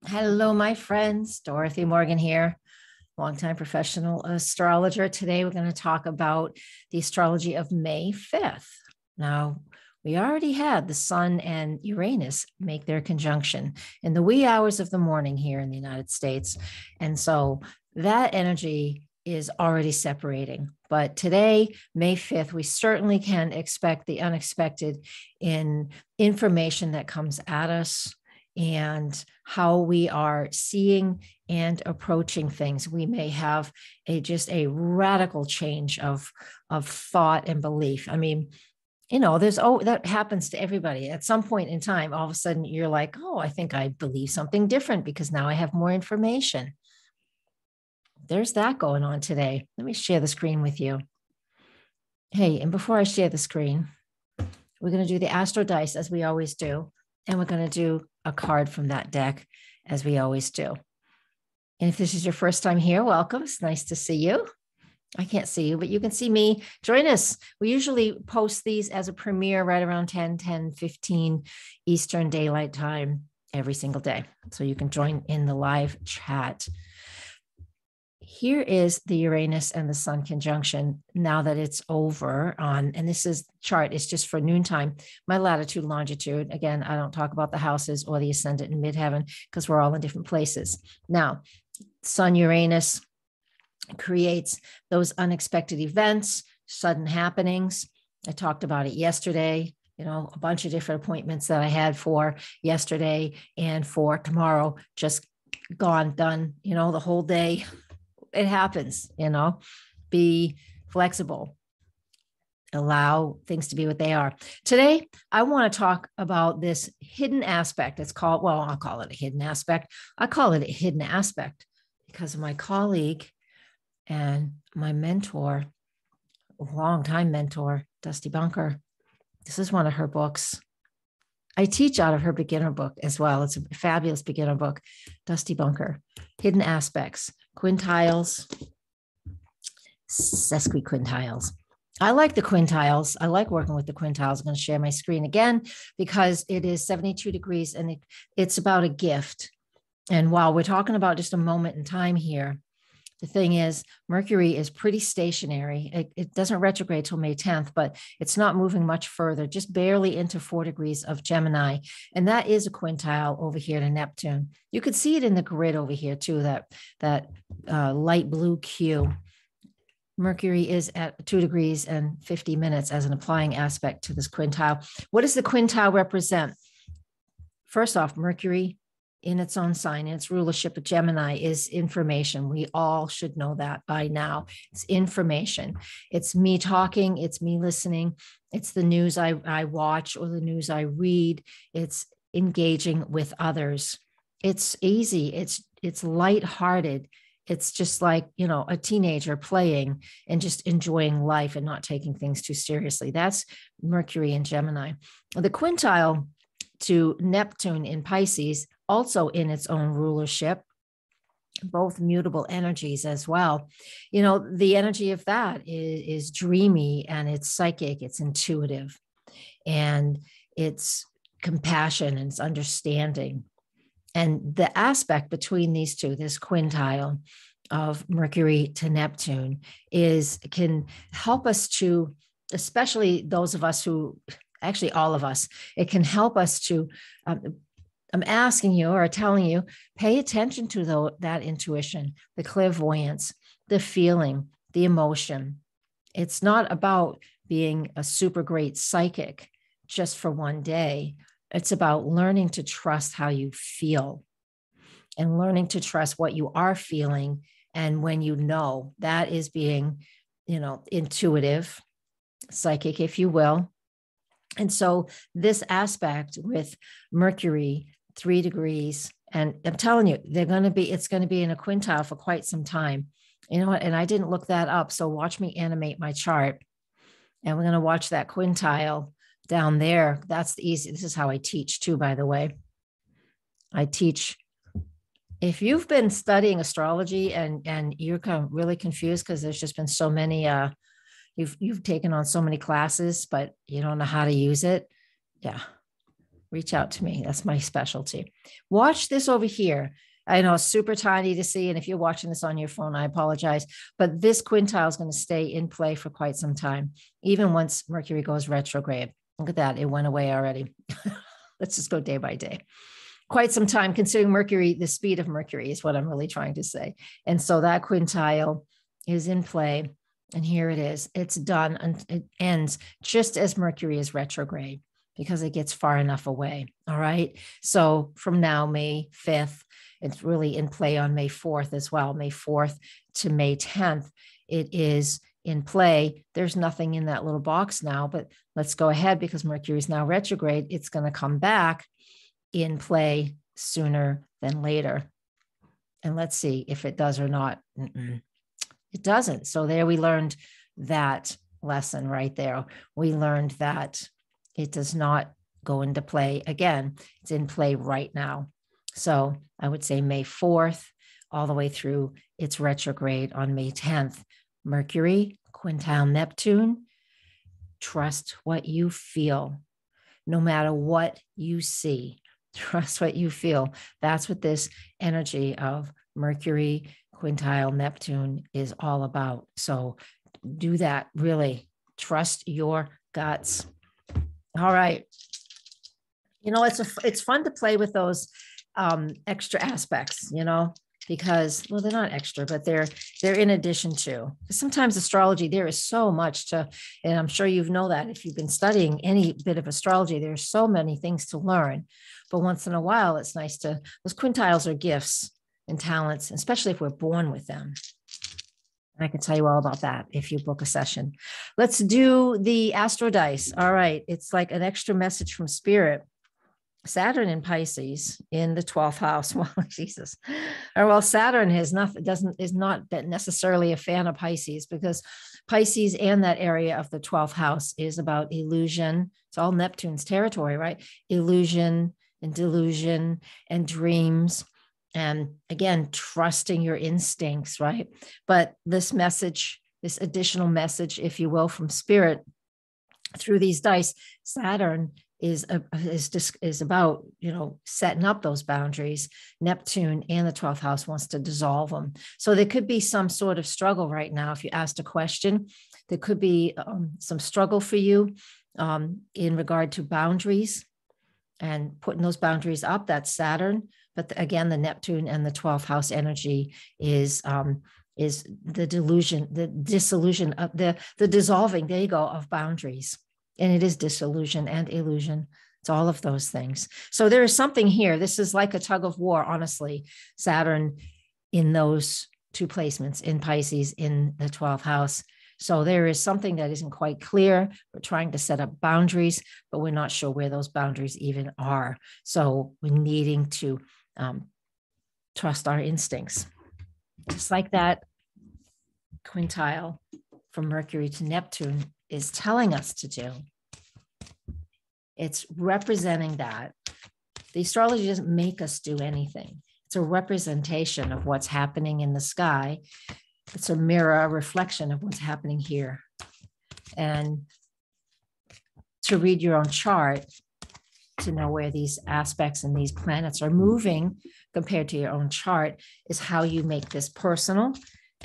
Hello, my friends. Dorothy Morgan here, longtime professional astrologer. Today, we're going to talk about the astrology of May 5th. Now, we already had the Sun and Uranus make their conjunction in the wee hours of the morning here in the United States. And so that energy is already separating. But today, May 5th, we certainly can expect the unexpected in information that comes at us and how we are seeing and approaching things. We may have just a radical change of thought and belief. I mean, that happens to everybody. At some point in time, all of a sudden you're like, oh, I think I believe something different because now I have more information. There's that going on today. Let me share the screen with you. Hey, and before I share the screen, we're going to do the Astro Dice as we always do. And we're going to do a card from that deck as we always do. And if this is your first time here, welcome. It's nice to see you. I can't see you, but you can see me. Join us. We usually post these as a premiere right around 10:15 Eastern Daylight Time every single day. So you can join in the live chat. Here is the Uranus and the Sun conjunction now that it's over on, and this is chart is just for noontime, my latitude, longitude. Again, I don't talk about the houses or the ascendant and midheaven because we're all in different places. Now, Sun Uranus creates those unexpected events, sudden happenings. I talked about it yesterday, a bunch of different appointments that I had for yesterday and for tomorrow, just gone, done, the whole day. It happens, be flexible, allow things to be what they are. Today, I want to talk about this hidden aspect. I'll call it a hidden aspect. I call it a hidden aspect because of my colleague and my mentor, longtime mentor, Dusty Bunker. This is one of her books. I teach out of her beginner book as well. It's a fabulous beginner book, Dusty Bunker, Hidden Aspects, Quintiles, Sesquiquintiles. I like the quintiles. I like working with the quintiles. I'm going to share my screen again because it is 72 degrees and it's about a gift. And while we're talking about just a moment in time here, the thing is, Mercury is pretty stationary. It doesn't retrograde till May 10th, but it's not moving much further, just barely into 4 degrees of Gemini. And that is a quintile over here to Neptune. You could see it in the grid over here too, that light blue Q. Mercury is at 2 degrees and 50 minutes as an applying aspect to this quintile. What does the quintile represent? First off, Mercury in its own sign, its rulership of Gemini is information. We all should know that by now. It's information. It's me talking. It's me listening. It's the news I watch or the news I read. It's engaging with others. It's easy. It's lighthearted. It's just like, a teenager playing and just enjoying life and not taking things too seriously. That's Mercury in Gemini. The quintile to Neptune in Pisces, also in its own rulership, both mutable energies as well. The energy of that is dreamy and it's psychic, it's intuitive, and it's compassion and it's understanding. And the aspect between these two, this quintile of Mercury to Neptune, can help us to, especially those of us who, actually all of us, it can help us to, I'm asking you or telling you, pay attention to that intuition, the clairvoyance, the feeling, the emotion. It's not about being a super great psychic just for one day. It's about learning to trust how you feel and learning to trust what you are feeling. And when that is being, intuitive, psychic, if you will. And so this aspect with Mercury, 3 degrees, and I'm telling you, it's going to be in a quintile for quite some time. You know what? And I didn't look that up. So watch me animate my chart. And we're going to watch that quintile down there. That's the easy. This is how I teach too, by the way. I teach. If you've been studying astrology and you're kind of really confused because there's just been so many, you've taken on so many classes, but you don't know how to use it. Yeah. reach out to me. That's my specialty. Watch this over here. I know it's super tiny to see. And if you're watching this on your phone, I apologize. But this quintile is going to stay in play for quite some time, even once Mercury goes retrograde. Look at that. It went away already. Let's just go day by day. Quite some time, considering Mercury, the speed of Mercury is what I'm really trying to say. And so that quintile is in play. And here it is. It's done. And it ends just as Mercury is retrograde because it gets far enough away. All right. So from now, May 5th, it's really in play on May 4th as well. May 4th to May 10th, it is in play. There's nothing in that little box now, but let's go ahead because Mercury is now retrograde. It's going to come back in play sooner than later. And let's see if it does or not. It doesn't. So there we learned that lesson right there. We learned that it does not go into play again. It's in play right now. So I would say May 4th, all the way through its retrograde on May 10th. Mercury, quintile Neptune, trust what you feel, no matter what you see. Trust what you feel. That's what this energy of Mercury, quintile Neptune is all about. So do that, really. Trust your guts. All right. You know, it's fun to play with those extra aspects, you know, because, well, they're not extra, but they're in addition to. Sometimes astrology, there is so much to, and I'm sure you know that if you've been studying any bit of astrology, there's so many things to learn. But once in a while, it's nice to, those quintiles are gifts and talents, especially if we're born with them. And I can tell you all about that if you book a session. Let's do the Astro Dice. All right. It's like an extra message from Spirit. Saturn in Pisces in the 12th house. Well, Jesus. Or well, Saturn is not that necessarily a fan of Pisces because Pisces and that area of the 12th house is about illusion. It's all Neptune's territory, right? Illusion and delusion and dreams. And again, trusting your instincts, right? But this message, this additional message, if you will, from Spirit through these dice, Saturn is about, you know, setting up those boundaries. Neptune and the 12th house wants to dissolve them. So there could be some sort of struggle right now. If you asked a question, there could be some struggle for you in regard to boundaries and putting those boundaries up. That's Saturn. But again, the Neptune and the 12th house energy is the delusion, the dissolution of the dissolving, there you go, of boundaries. And it is disillusion and illusion. It's all of those things. So there is something here. This is like a tug of war, honestly. Saturn in those two placements, in Pisces, in the 12th house. So there is something that isn't quite clear. We're trying to set up boundaries, but we're not sure where those boundaries even are. So we're needing to trust our instincts. Just like that quintile from Mercury to Neptune is telling us to do. It's representing that. The astrology doesn't make us do anything. It's a representation of what's happening in the sky. It's a mirror, a reflection of what's happening here. And to read your own chart, to know where these aspects and these planets are moving compared to your own chart is how you make this personal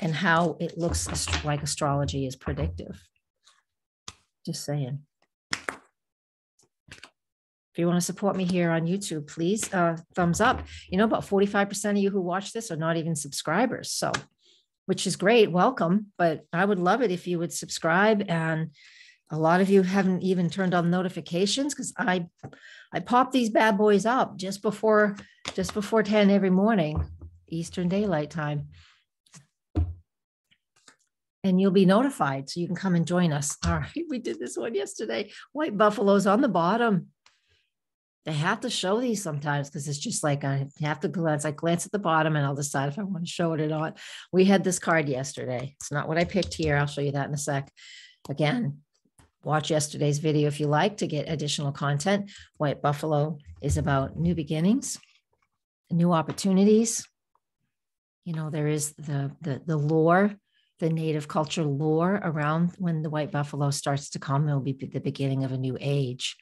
and how it looks like astrology is predictive. Just saying. If you want to support me here on YouTube, please thumbs up. You know, about 45% of you who watch this are not even subscribers. So, which is great. Welcome. But I would love it if you would subscribe. And a lot of you haven't even turned on notifications because I pop these bad boys up just before 10 every morning, Eastern Daylight Time. And you'll be notified so you can come and join us. All right, we did this one yesterday. White buffaloes on the bottom. They have to show these sometimes because it's just like I have to glance. I glance at the bottom and I'll decide if I want to show it or not. We had this card yesterday. It's not what I picked here. I'll show you that in a sec. Again, watch yesterday's video if you like to get additional content. White buffalo is about new beginnings, new opportunities. You know, there is the lore, the native culture lore around when the white buffalo starts to come. It will be the beginning of a new age.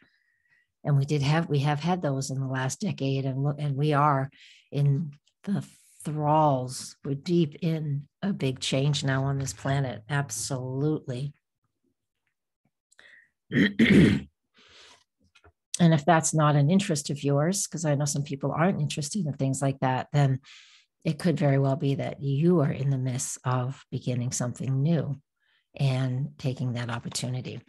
And we have had those in the last decade, and we are in the thralls. We're deep in a big change now on this planet. Absolutely. And if that's not an interest of yours, because I know some people aren't interested in things like that, then it could very well be that you are in the midst of beginning something new and taking that opportunity.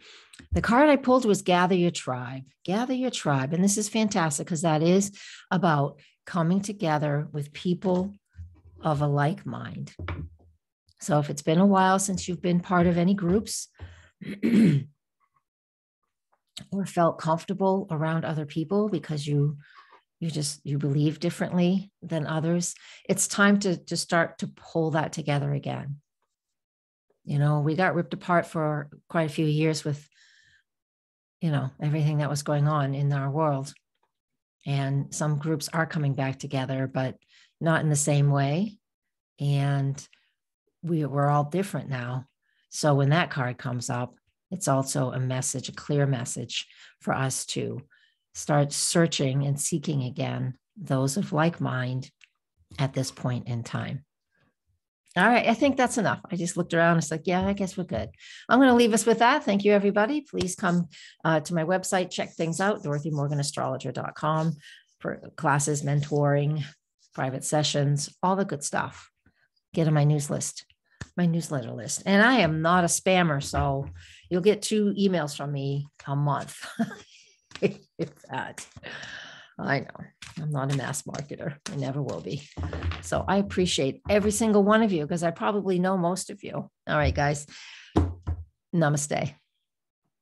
The card I pulled was Gather Your Tribe. Gather Your Tribe. And this is fantastic because that is about coming together with people of a like mind. So if it's been a while since you've been part of any groups or felt comfortable around other people because you believe differently than others, it's time to start to pull that together again. You know, we got ripped apart for quite a few years with, you know, everything that was going on in our world. And some groups are coming back together, but not in the same way. And we're all different now. So when that card comes up, it's also a message, a clear message for us to start searching and seeking again those of like mind at this point in time. All right, I think that's enough. I just looked around. It's like, yeah, I guess we're good. I'm going to leave us with that. Thank you, everybody. Please come to my website, check things out, DorothyMorganAstrologer.com, for classes, mentoring, private sessions, all the good stuff. Get on my newsletter list. And I am not a spammer, so you'll get 2 emails from me a month. If that. I know I'm not a mass marketer. I never will be. So I appreciate every single one of you because I probably know most of you. All right, guys. Namaste.